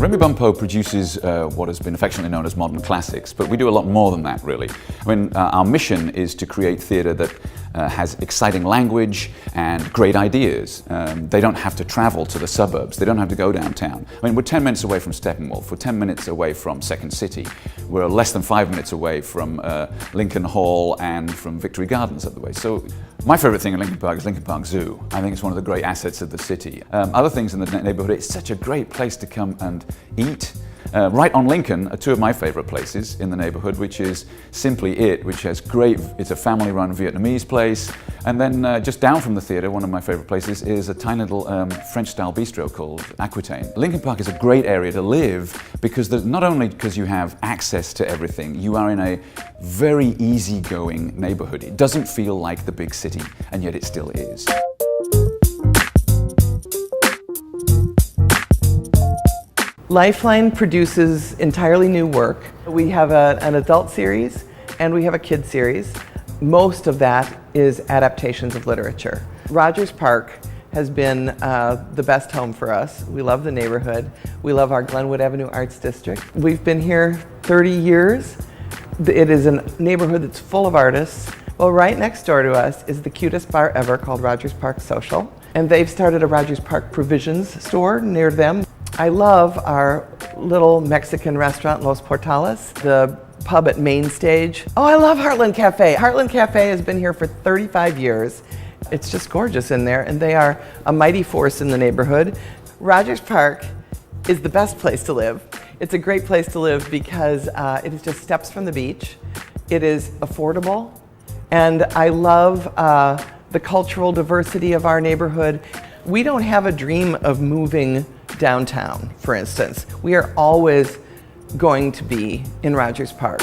Remy Bumpo produces what has been affectionately known as modern classics, but we do a lot more than that, really. I mean, our mission is to create theatre that has exciting language and great ideas. They don't have to travel to the suburbs, they don't have to go downtown. I mean, we're 10 minutes away from Steppenwolf, we're 10 minutes away from Second City, we're less than 5 minutes away from Lincoln Hall and from Victory Gardens up the way. So my favourite thing in Lincoln Park is Lincoln Park Zoo. I think it's one of the great assets of the city. Other things in the neighbourhood, it's such a great place to come and eat. Right on Lincoln are two of my favourite places in the neighbourhood, which is Simply It, which has it's a family-run Vietnamese place. And then just down from the theatre, one of my favourite places is a tiny little French-style bistro called Aquitaine. Lincoln Park is a great area to live because not only because you have access to everything, you are in a very easygoing neighbourhood. It doesn't feel like the big city, and yet it still is. Lifeline produces entirely new work. We have an adult series and we have a kid series. Most of that is adaptations of literature. Rogers Park has been the best home for us. We love the neighborhood. We love our Glenwood Avenue Arts District. We've been here 30 years. It is a neighborhood that's full of artists. Well, right next door to us is the cutest bar ever called Rogers Park Social. And they've started a Rogers Park Provisions store near them. I love our little Mexican restaurant, Los Portales, the pub at Main Stage. Oh, I love Heartland Cafe. Heartland Cafe has been here for 35 years. It's just gorgeous in there, and they are a mighty force in the neighborhood. Rogers Park is the best place to live. It's a great place to live because it is just steps from the beach. It is affordable, and I love the cultural diversity of our neighborhood. We don't have a dream of moving downtown, for instance. We are always going to be in Rogers Park.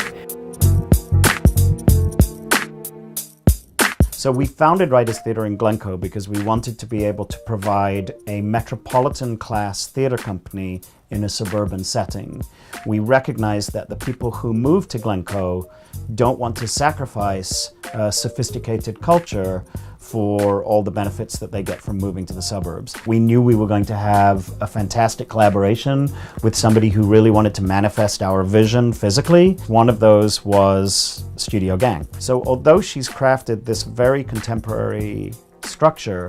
So we founded Writers Theatre in Glencoe because we wanted to be able to provide a metropolitan class theatre company in a suburban setting. We recognize that the people who move to Glencoe don't want to sacrifice sophisticated culture for all the benefits that they get from moving to the suburbs. We knew we were going to have a fantastic collaboration with somebody who really wanted to manifest our vision physically. One of those was Studio Gang. So although she's crafted this very contemporary structure,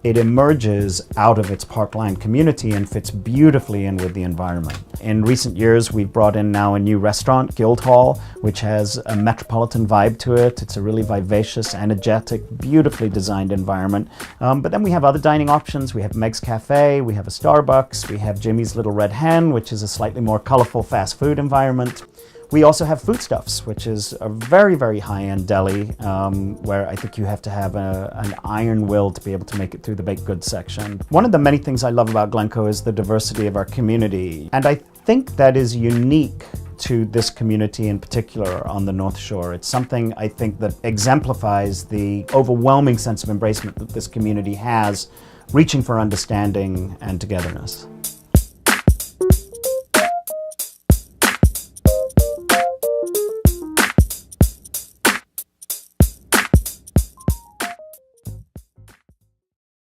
it emerges out of its parkland community and fits beautifully in with the environment. In recent years, we've brought in now a new restaurant, Guildhall, which has a metropolitan vibe to it. It's a really vivacious, energetic, beautifully designed environment. But then we have other dining options. We have Meg's Cafe, we have a Starbucks, we have Jimmy's Little Red Hen, which is a slightly more colorful fast food environment. We also have Foodstuffs, which is a very, very high-end deli where I think you have to have an iron will to be able to make it through the baked goods section. One of the many things I love about Glencoe is the diversity of our community, and I think that is unique to this community in particular on the North Shore. It's something I think that exemplifies the overwhelming sense of embracement that this community has, reaching for understanding and togetherness.